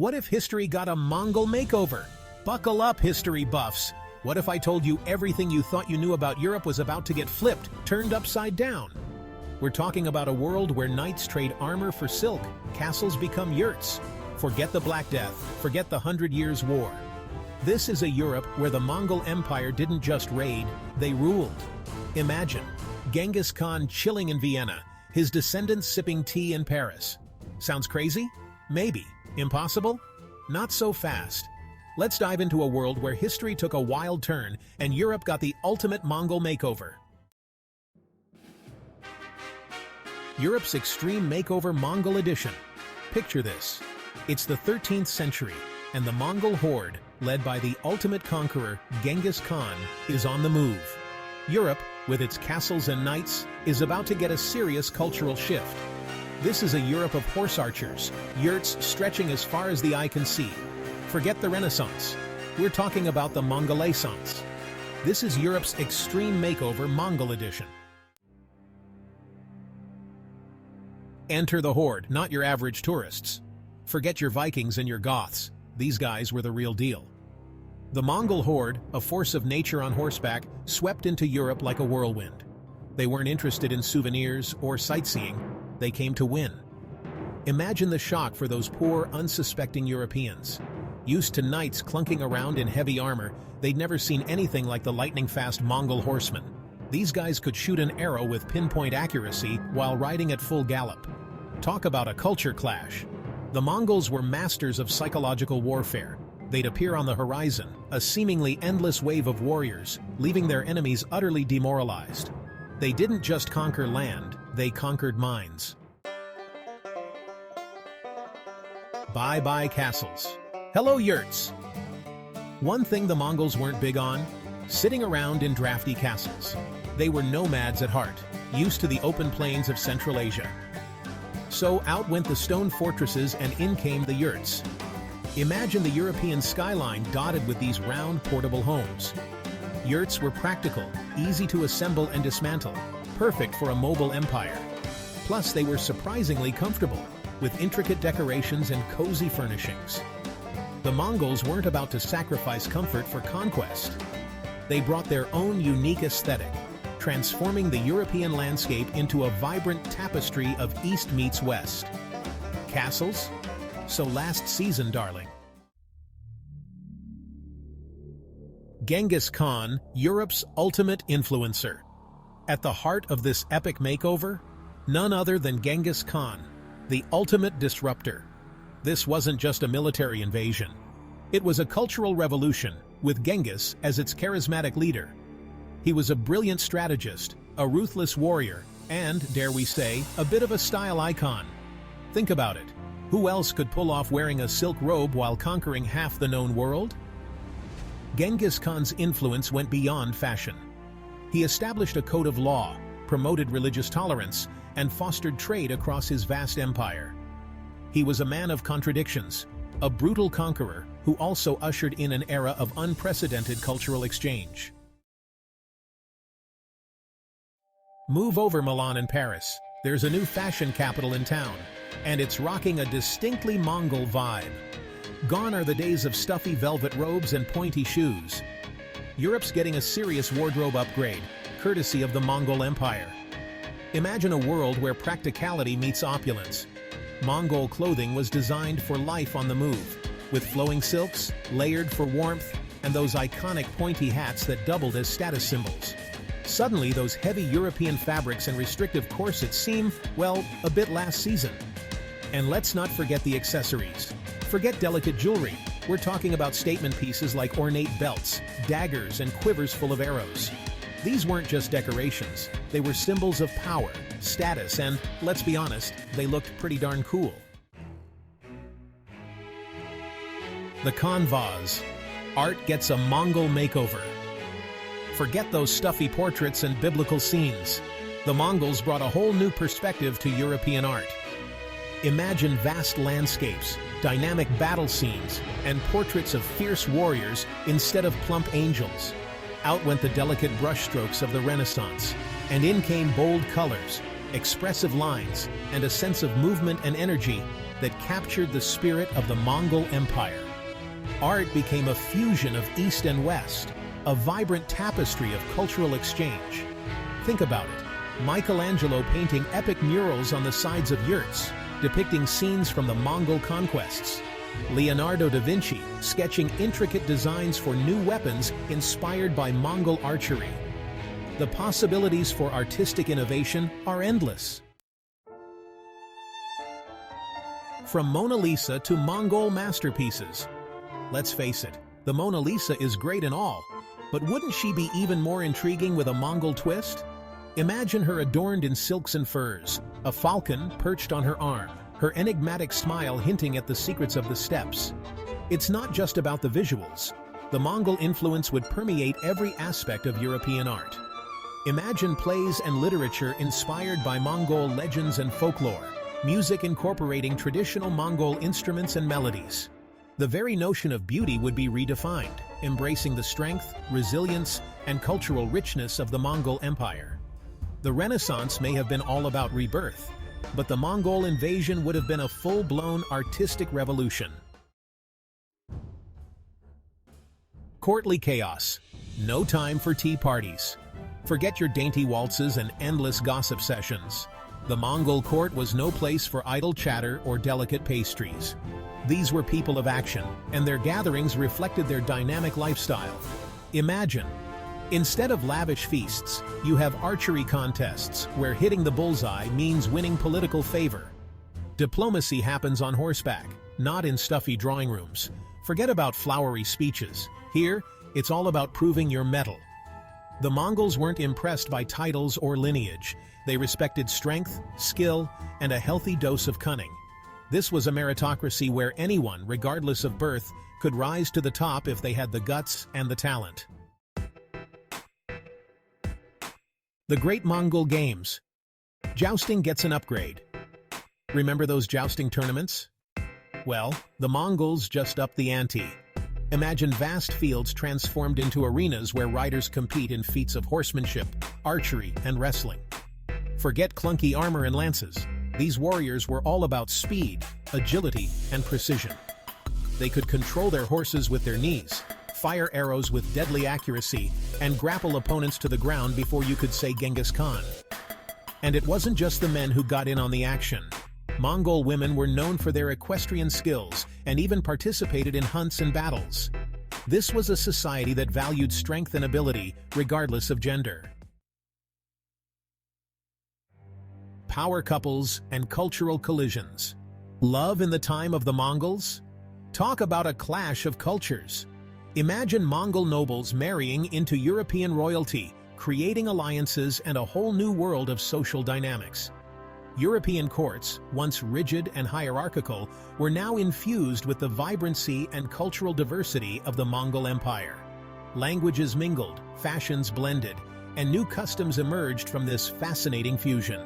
What if history got a Mongol makeover? Buckle up, history buffs. What if I told you everything you thought you knew about Europe was about to get flipped, turned upside down? We're talking about a world where knights trade armor for silk, castles become yurts. Forget the Black Death, forget the 100 Years' War. This is a Europe where the Mongol Empire didn't just raid, they ruled. Imagine Genghis Khan chilling in Vienna, his descendants sipping tea in Paris. Sounds crazy? Maybe. Impossible? Not so fast. Let's dive into a world where history took a wild turn and Europe got the ultimate Mongol makeover. Europe's Extreme Makeover Mongol Edition. Picture this. It's the 13th century, and the Mongol horde, led by the ultimate conqueror, Genghis Khan, is on the move. Europe, with its castles and knights, is about to get a serious cultural shift. This is a Europe of horse archers, yurts stretching as far as the eye can see. Forget the Renaissance. We're talking about the Mongolaisance. This is Europe's Extreme Makeover Mongol Edition. Enter the horde, not your average tourists. Forget your Vikings and your Goths. These guys were the real deal. The Mongol horde, a force of nature on horseback, swept into Europe like a whirlwind. They weren't interested in souvenirs or sightseeing. They came to win. Imagine the shock for those poor, unsuspecting Europeans. Used to knights clunking around in heavy armor, they'd never seen anything like the lightning-fast Mongol horsemen. These guys could shoot an arrow with pinpoint accuracy while riding at full gallop. Talk about a culture clash. The Mongols were masters of psychological warfare. They'd appear on the horizon, a seemingly endless wave of warriors, leaving their enemies utterly demoralized. They didn't just conquer land, they conquered minds. Bye-bye castles. Hello yurts. One thing the Mongols weren't big on: sitting around in drafty castles. They were nomads at heart, used to the open plains of Central Asia. So out went the stone fortresses and in came the yurts. Imagine the European skyline dotted with these round, portable homes. Yurts were practical, easy to assemble and dismantle, perfect for a mobile empire. Plus, they were surprisingly comfortable, with intricate decorations and cozy furnishings. The Mongols weren't about to sacrifice comfort for conquest. They brought their own unique aesthetic, transforming the European landscape into a vibrant tapestry of East meets West. Castles? So last season, darling. Genghis Khan, Europe's ultimate influencer. At the heart of this epic makeover, none other than Genghis Khan, the ultimate disruptor. This wasn't just a military invasion. It was a cultural revolution, with Genghis as its charismatic leader. He was a brilliant strategist, a ruthless warrior, and, dare we say, a bit of a style icon. Think about it. Who else could pull off wearing a silk robe while conquering half the known world? Genghis Khan's influence went beyond fashion. He established a code of law, promoted religious tolerance, and fostered trade across his vast empire. He was a man of contradictions, a brutal conqueror who also ushered in an era of unprecedented cultural exchange. Move over Milan and Paris. There's a new fashion capital in town, and it's rocking a distinctly Mongol vibe. Gone are the days of stuffy velvet robes and pointy shoes. Europe's getting a serious wardrobe upgrade, courtesy of the Mongol Empire. Imagine a world where practicality meets opulence. Mongol clothing was designed for life on the move, with flowing silks, layered for warmth, and those iconic pointy hats that doubled as status symbols. Suddenly, those heavy European fabrics and restrictive corsets seem, well, a bit last season. And let's not forget the accessories. Forget delicate jewelry. We're talking about statement pieces like ornate belts, daggers, and quivers full of arrows. These weren't just decorations. They were symbols of power, status, and, let's be honest, they looked pretty darn cool. The Khan vase. Art gets a Mongol makeover. Forget those stuffy portraits and biblical scenes. The Mongols brought a whole new perspective to European art. Imagine vast landscapes, dynamic battle scenes, and portraits of fierce warriors instead of plump angels. Out went the delicate brushstrokes of the Renaissance, and in came bold colors, expressive lines, and a sense of movement and energy. that captured the spirit of the Mongol Empire. Art became a fusion of East and West, a vibrant tapestry of cultural exchange. Think about it. Michelangelo painting epic murals on the sides of yurts, depicting scenes from the Mongol conquests. Leonardo da Vinci sketching intricate designs for new weapons inspired by Mongol archery. The possibilities for artistic innovation are endless. From Mona Lisa to Mongol masterpieces. Let's face it, the Mona Lisa is great and all, but wouldn't she be even more intriguing with a Mongol twist? Imagine her adorned in silks and furs, a falcon perched on her arm, her enigmatic smile hinting at the secrets of the steppes. It's not just about the visuals. The Mongol influence would permeate every aspect of European art. Imagine plays and literature inspired by Mongol legends and folklore, music incorporating traditional Mongol instruments and melodies. The very notion of beauty would be redefined, embracing the strength, resilience, and cultural richness of the Mongol Empire. The Renaissance may have been all about rebirth, but the Mongol invasion would have been a full-blown artistic revolution. Courtly chaos. No time for tea parties. Forget your dainty waltzes and endless gossip sessions. The Mongol court was no place for idle chatter or delicate pastries. These were people of action, and their gatherings reflected their dynamic lifestyle. Imagine, instead of lavish feasts, you have archery contests where hitting the bullseye means winning political favor. Diplomacy happens on horseback, not in stuffy drawing rooms. Forget about flowery speeches. Here, it's all about proving your mettle. The Mongols weren't impressed by titles or lineage. They respected strength, skill, and a healthy dose of cunning. This was a meritocracy where anyone, regardless of birth, could rise to the top if they had the guts and the talent. The Great Mongol Games. Jousting gets an upgrade. Remember those jousting tournaments? Well, the Mongols just upped the ante. Imagine vast fields transformed into arenas where riders compete in feats of horsemanship, archery, and wrestling. Forget clunky armor and lances. These warriors were all about speed, agility, and precision. They could control their horses with their knees, fire arrows with deadly accuracy, and grapple opponents to the ground before you could say Genghis Khan. And it wasn't just the men who got in on the action. Mongol women were known for their equestrian skills and even participated in hunts and battles. This was a society that valued strength and ability, regardless of gender. Power couples and cultural collisions. Love in the time of the Mongols? Talk about a clash of cultures. Imagine Mongol nobles marrying into European royalty, creating alliances and a whole new world of social dynamics. European courts, once rigid and hierarchical, were now infused with the vibrancy and cultural diversity of the Mongol Empire. Languages mingled, fashions blended, and new customs emerged from this fascinating fusion.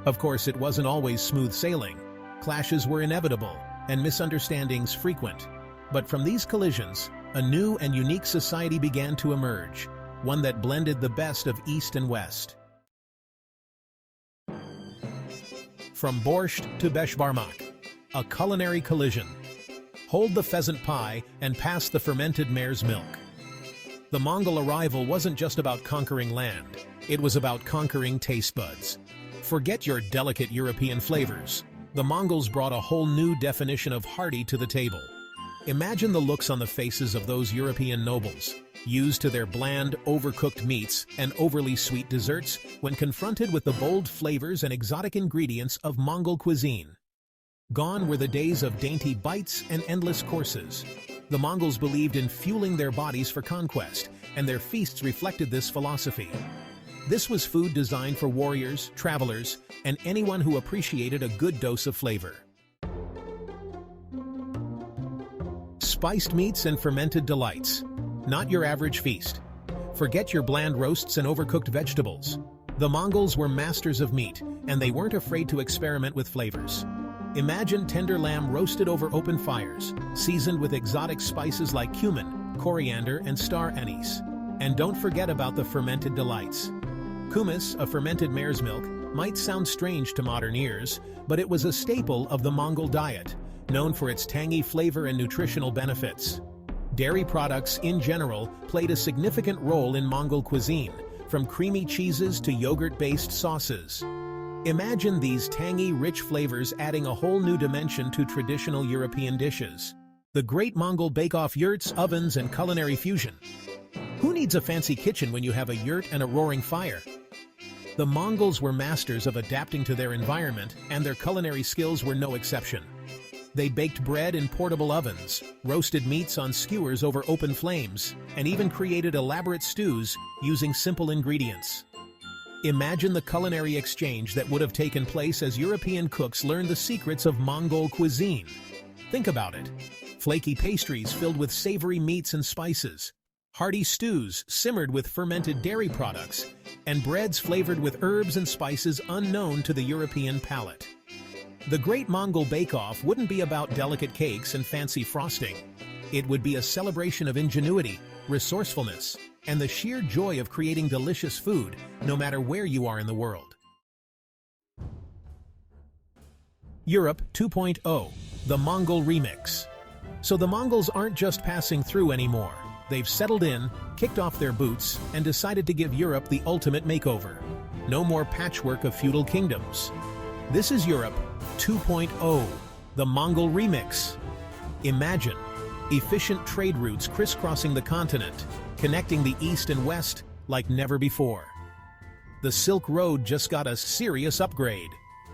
Of course, it wasn't always smooth sailing. Clashes were inevitable, and misunderstandings frequent. But from these collisions, a new and unique society began to emerge, one that blended the best of East and West. From borscht to beshbarmak, a culinary collision. Hold the pheasant pie and pass the fermented mare's milk. The Mongol arrival wasn't just about conquering land, it was about conquering taste buds. Forget your delicate European flavors. The Mongols brought a whole new definition of hearty to the table. Imagine the looks on the faces of those European nobles, used to their bland, overcooked meats and overly sweet desserts when confronted with the bold flavors and exotic ingredients of Mongol cuisine. Gone were the days of dainty bites and endless courses. The Mongols believed in fueling their bodies for conquest, and their feasts reflected this philosophy. This was food designed for warriors, travelers, and anyone who appreciated a good dose of flavor. Spiced meats and fermented delights. Not your average feast. Forget your bland roasts and overcooked vegetables. The Mongols were masters of meat, and they weren't afraid to experiment with flavors. Imagine tender lamb roasted over open fires, seasoned with exotic spices like cumin, coriander, and star anise. And don't forget about the fermented delights. Kumis, a fermented mare's milk, might sound strange to modern ears, but it was a staple of the Mongol diet, known for its tangy flavor and nutritional benefits. Dairy products, in general, played a significant role in Mongol cuisine, from creamy cheeses to yogurt-based sauces. Imagine these tangy, rich flavors adding a whole new dimension to traditional European dishes. The Great Mongol Bake-Off yurts, ovens, and culinary fusion. Who needs a fancy kitchen when you have a yurt and a roaring fire? The Mongols were masters of adapting to their environment, and their culinary skills were no exception. They baked bread in portable ovens, roasted meats on skewers over open flames, and even created elaborate stews using simple ingredients. Imagine the culinary exchange that would have taken place as European cooks learned the secrets of Mongol cuisine. Think about it. Flaky pastries filled with savory meats and spices, hearty stews simmered with fermented dairy products, and breads flavored with herbs and spices unknown to the European palate. The Great Mongol Bake-Off wouldn't be about delicate cakes and fancy frosting. It would be a celebration of ingenuity, resourcefulness, and the sheer joy of creating delicious food, no matter where you are in the world. Europe 2.0, the Mongol Remix. So the Mongols aren't just passing through anymore. They've settled in, kicked off their boots, and decided to give Europe the ultimate makeover. No more patchwork of feudal kingdoms. This is Europe 2.0, the Mongol Remix. Imagine efficient trade routes crisscrossing the continent, connecting the east and west like never before. The Silk Road just got a serious upgrade.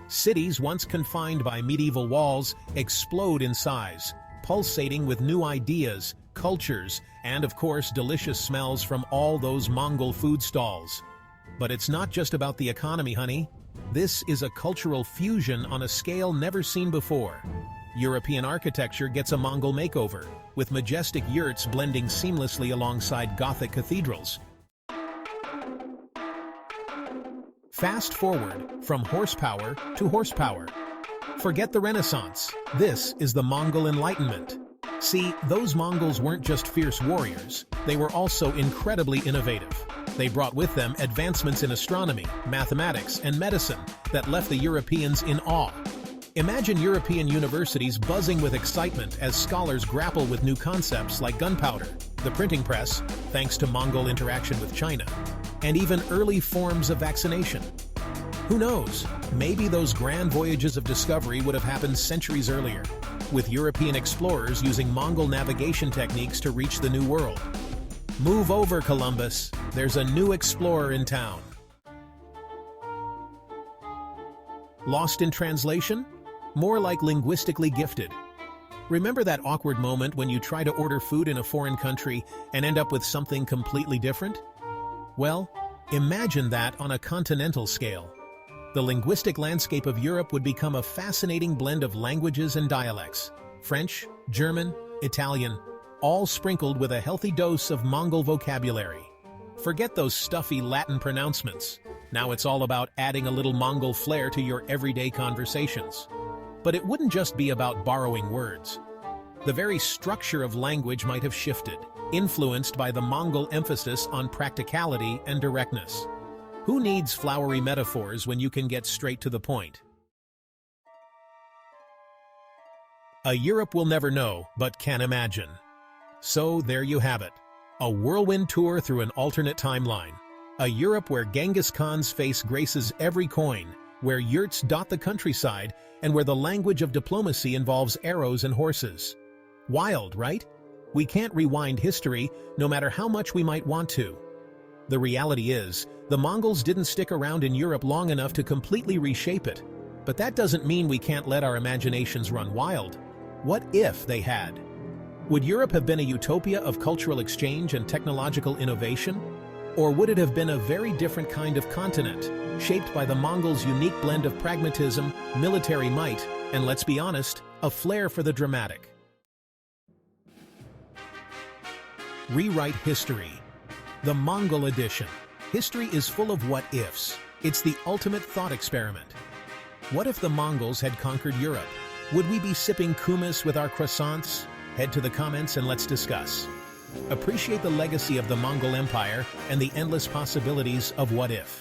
Cities once confined by medieval walls explode in size, pulsating with new ideas, cultures, and of course delicious smells from all those Mongol food stalls. But it's not just about the economy, honey. This is a cultural fusion on a scale never seen before. European architecture gets a Mongol makeover, with majestic yurts blending seamlessly alongside Gothic cathedrals. Fast forward from horsepower to horsepower. Forget the Renaissance. This is the Mongol Enlightenment. See, those Mongols weren't just fierce warriors, they were also incredibly innovative. They brought with them advancements in astronomy, mathematics, and medicine that left the Europeans in awe. Imagine European universities buzzing with excitement as scholars grapple with new concepts like gunpowder, the printing press, thanks to Mongol interaction with China, and even early forms of vaccination. Who knows, maybe those grand voyages of discovery would have happened centuries earlier, with European explorers using Mongol navigation techniques to reach the New World. Move over, Columbus. There's a new explorer in town. Lost in translation? More like linguistically gifted. Remember that awkward moment when you try to order food in a foreign country and end up with something completely different? Well, imagine that on a continental scale. The linguistic landscape of Europe would become a fascinating blend of languages and dialects. French, German, Italian, all sprinkled with a healthy dose of Mongol vocabulary. Forget those stuffy Latin pronouncements. Now it's all about adding a little Mongol flair to your everyday conversations. But it wouldn't just be about borrowing words. The very structure of language might have shifted, influenced by the Mongol emphasis on practicality and directness. Who needs flowery metaphors when you can get straight to the point? A Europe we'll never know, but can imagine. So there you have it. A whirlwind tour through an alternate timeline. A Europe where Genghis Khan's face graces every coin, where yurts dot the countryside, and where the language of diplomacy involves arrows and horses. Wild, right? We can't rewind history, no matter how much we might want to. The reality is, the Mongols didn't stick around in Europe long enough to completely reshape it. But that doesn't mean we can't let our imaginations run wild. What if they had? Would Europe have been a utopia of cultural exchange and technological innovation? Or would it have been a very different kind of continent, shaped by the Mongols' unique blend of pragmatism, military might, and let's be honest, a flair for the dramatic? Rewrite history. The Mongol edition. History is full of what-ifs. It's the ultimate thought experiment. What if the Mongols had conquered Europe? Would we be sipping kumis with our croissants? Head to the comments and let's discuss. Appreciate the legacy of the Mongol Empire and the endless possibilities of what if.